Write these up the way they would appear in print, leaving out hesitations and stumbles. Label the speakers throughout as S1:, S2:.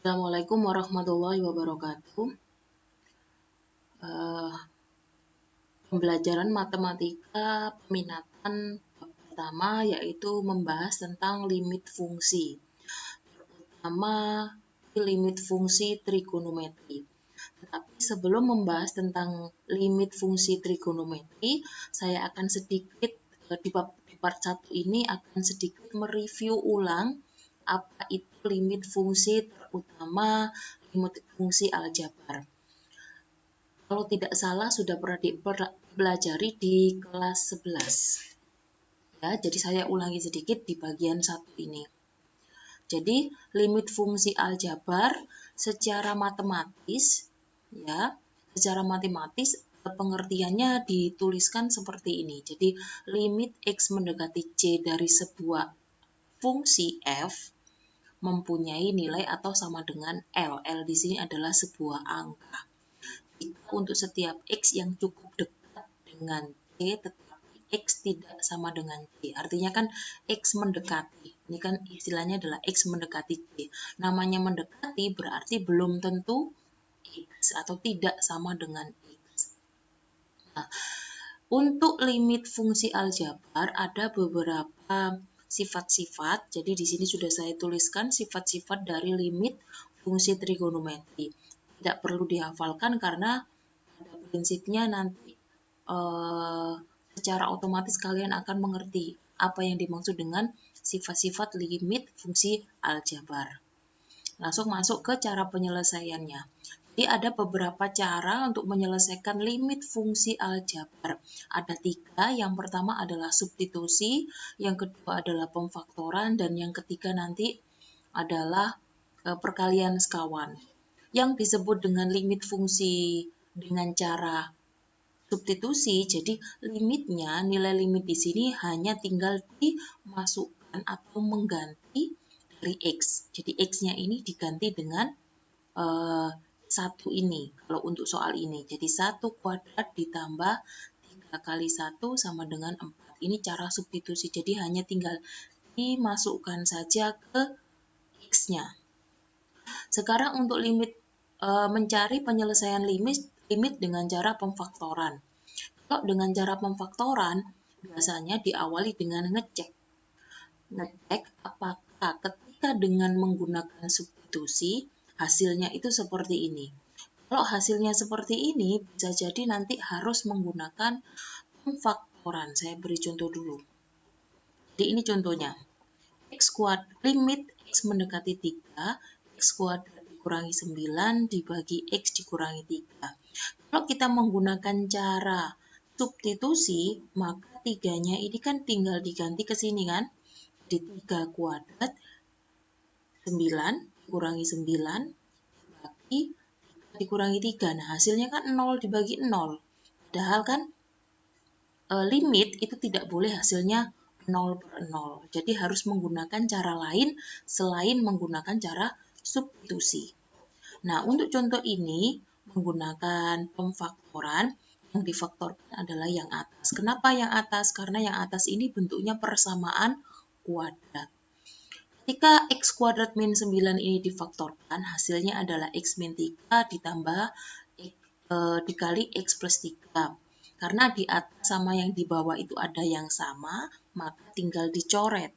S1: Assalamualaikum warahmatullahi wabarakatuh. Eh, Pembelajaran matematika peminatan pertama yaitu membahas tentang limit fungsi, terutama limit fungsi trigonometri. Tetapi sebelum membahas tentang limit fungsi trigonometri, saya akan sedikit di part 1 ini akan sedikit mereview ulang apa itu limit fungsi, terutama limit fungsi aljabar. Kalau tidak salah sudah pernah dipelajari di kelas 11. Ya, jadi saya ulangi sedikit di bagian 1 ini. Jadi, limit fungsi aljabar secara matematis, ya, secara matematis pengertiannya dituliskan seperti ini. Jadi, limit X mendekati C dari sebuah fungsi F mempunyai nilai atau sama dengan L. L di sini adalah sebuah angka. Jika untuk setiap X yang cukup dekat dengan C, tetapi X tidak sama dengan C. Artinya kan X mendekati. Ini kan istilahnya adalah X mendekati C. Namanya mendekati berarti belum tentu X atau tidak sama dengan X. Nah, untuk limit fungsi aljabar ada beberapa sifat-sifat. Jadi di sini sudah saya tuliskan sifat-sifat dari limit fungsi trigonometri. Tidak perlu dihafalkan karena pada prinsipnya nanti secara otomatis kalian akan mengerti apa yang dimaksud dengan sifat-sifat limit fungsi aljabar. Langsung masuk ke cara penyelesaiannya. Jadi ada beberapa cara untuk menyelesaikan limit fungsi aljabar. Ada 3, yang pertama adalah substitusi, yang kedua adalah pemfaktoran, dan yang ketiga nanti adalah perkalian sekawan. Yang disebut dengan limit fungsi dengan cara substitusi, jadi limitnya, nilai limit di sini hanya tinggal dimasukkan atau mengganti dari X. Jadi X-nya ini diganti dengan 1 ini, kalau untuk soal ini. Jadi 1 kuadrat ditambah 3 kali 1 sama dengan 4. Ini cara substitusi, jadi hanya tinggal dimasukkan saja ke X-nya. Sekarang untuk limit mencari penyelesaian limit dengan cara pemfaktoran. Kalau dengan cara pemfaktoran, biasanya diawali dengan ngecek. Ngecek apakah ketika dengan menggunakan substitusi, hasilnya itu seperti ini. Kalau hasilnya seperti ini, bisa jadi nanti harus menggunakan pemfaktoran. Saya beri contoh dulu. Jadi ini contohnya. Limit X mendekati 3, X kuadrat dikurangi 9 dibagi X dikurangi 3. Kalau kita menggunakan cara substitusi, maka 3-nya ini kan tinggal diganti ke sini kan. Jadi 3 kuadrat 9 dikurangi 9 dibagi 3 dikurangi 3. Nah, hasilnya kan 0 dibagi 0. Padahal kan limit itu tidak boleh hasilnya 0/0. Jadi harus menggunakan cara lain selain menggunakan cara substitusi. Nah, untuk contoh ini menggunakan pemfaktoran, yang difaktorkan adalah yang atas. Kenapa yang atas? Karena yang atas ini bentuknya persamaan kuadrat. Ketika X kuadrat min 9 ini difaktorkan, hasilnya adalah X min 3 ditambah dikali X plus 3. Karena di atas sama yang di bawah itu ada yang sama, maka tinggal dicoret.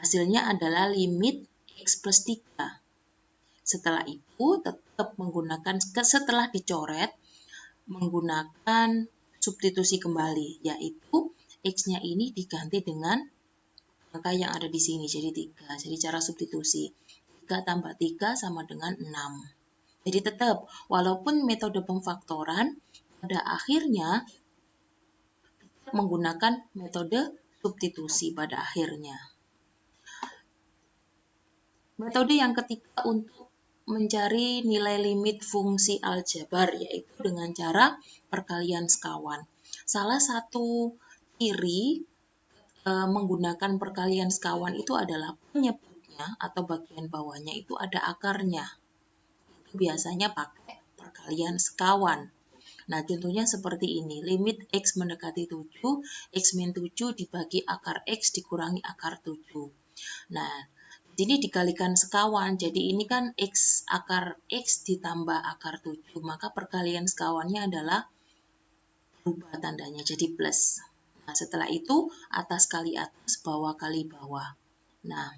S1: Hasilnya adalah limit X plus 3. Setelah itu tetap menggunakan, setelah dicoret, menggunakan substitusi kembali, yaitu X-nya ini diganti dengan angka yang ada di sini, jadi 3. Jadi cara substitusi, 3 tambah 3 sama dengan 6. Jadi tetap, walaupun metode pemfaktoran, pada akhirnya menggunakan metode substitusi pada akhirnya. Metode yang ketiga untuk mencari nilai limit fungsi aljabar, yaitu dengan cara perkalian sekawan. Salah satu ciri menggunakan perkalian sekawan itu adalah penyebutnya atau bagian bawahnya itu ada akarnya. Itu biasanya pakai perkalian sekawan. Nah, contohnya seperti ini. Limit X mendekati 7, X min 7 dibagi akar X dikurangi akar 7. Nah, Ini dikalikan sekawan, jadi ini kan X akar X ditambah akar 7, maka perkalian sekawannya adalah berubah tandanya jadi plus. Nah, setelah itu atas kali atas, bawah kali bawah. Nah,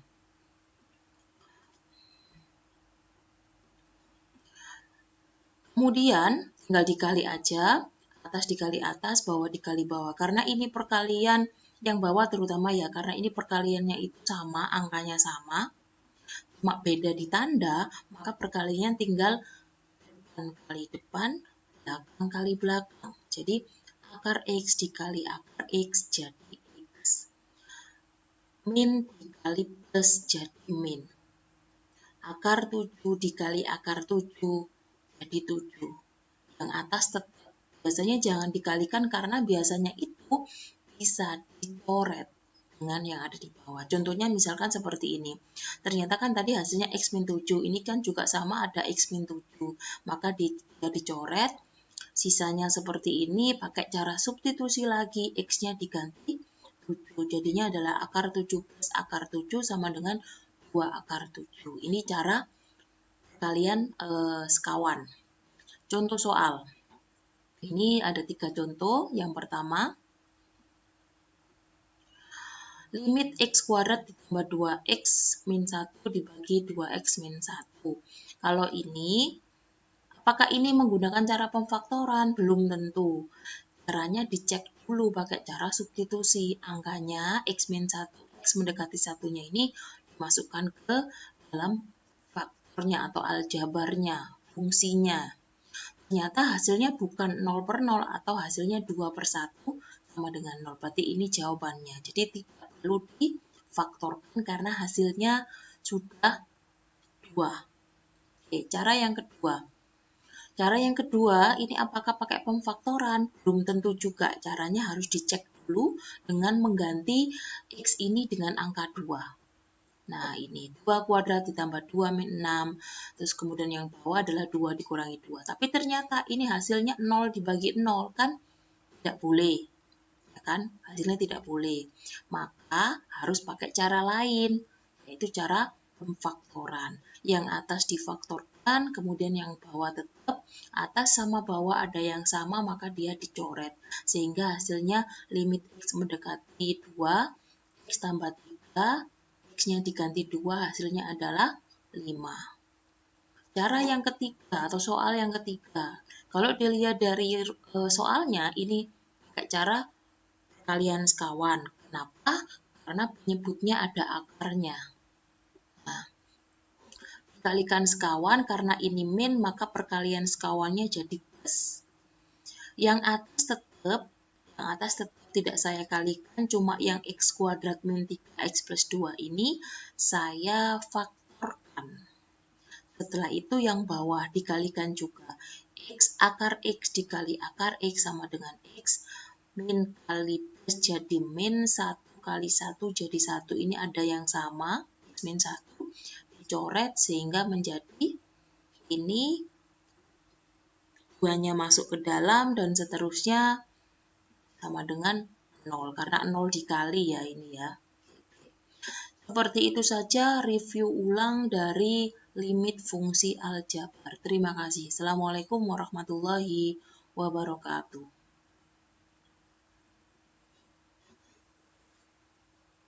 S1: kemudian tinggal dikali aja, atas dikali atas, bawah dikali bawah. Karena ini perkalian yang bawah terutama ya, karena ini perkaliannya itu sama, angkanya sama, cuma beda di tanda, maka perkaliannya tinggal depan kali depan, belakang kali belakang. Jadi akar X dikali akar X jadi X. Min dikali plus jadi min. Akar 7 dikali akar 7 jadi 7. Yang atas tetap. Biasanya jangan dikalikan karena biasanya itu bisa dicoret dengan yang ada di bawah. Contohnya misalkan seperti ini. Ternyata kan tadi hasilnya X min 7. Ini kan juga sama ada X min 7. Maka dia dicoret. Sisanya seperti ini pakai cara substitusi lagi. X-nya diganti 7. Jadinya adalah akar 7 plus akar 7 sama dengan 2 akar 7. Ini cara kalian sekawan. Contoh soal. Ini ada 3 contoh. Yang pertama, limit X kuadrat ditambah 2X min 1 dibagi 2X min 1. Kalau ini, apakah ini menggunakan cara pemfaktoran? Belum tentu. Caranya dicek dulu pakai cara substitusi. Angkanya X min 1, X mendekati satunya ini dimasukkan ke dalam faktornya atau aljabarnya, fungsinya. Ternyata hasilnya bukan 0 per 0 atau hasilnya 2 per 1 sama dengan 0. Berarti ini jawabannya. Jadi tidak perlu difaktorkan karena hasilnya sudah 2. Oke, cara yang kedua. Cara yang kedua, ini apakah pakai pemfaktoran? Belum tentu juga. Caranya harus dicek dulu dengan mengganti X ini dengan angka 2. Nah, ini 2 kuadrat ditambah 2 min 6. Terus kemudian yang bawah adalah 2 dikurangi 2. Tapi ternyata ini hasilnya 0 dibagi 0, kan? Tidak boleh. Ya kan? Hasilnya tidak boleh. Maka harus pakai cara lain, yaitu cara pemfaktoran. Yang atas difaktorkan, kemudian yang bawah tetap. Atas sama bawah ada yang sama, maka dia dicoret. Sehingga hasilnya limit X mendekati 2, X tambah 3, X-nya diganti 2, hasilnya adalah 5. Cara yang ketiga atau soal yang ketiga, kalau dilihat dari soalnya ini pakai cara perkalian sekawan. Kenapa? Karena penyebutnya ada akarnya. Nah, dikalikan sekawan karena ini min, maka perkalian sekawannya jadi plus. Yang atas tetap tidak saya kalikan, cuma yang X kuadrat min 3X plus 2 ini saya faktorkan. Setelah itu yang bawah dikalikan juga. X akar X dikali akar X sama dengan X. Min kali plus jadi min, 1 kali 1 jadi 1. Ini ada yang sama, X min 1. Dicoret sehingga menjadi ini 2-nya masuk ke dalam dan seterusnya sama dengan 0. Karena 0 dikali ya ini ya. Seperti itu saja review ulang dari limit fungsi aljabar. Terima kasih. Assalamualaikum warahmatullahi wabarakatuh.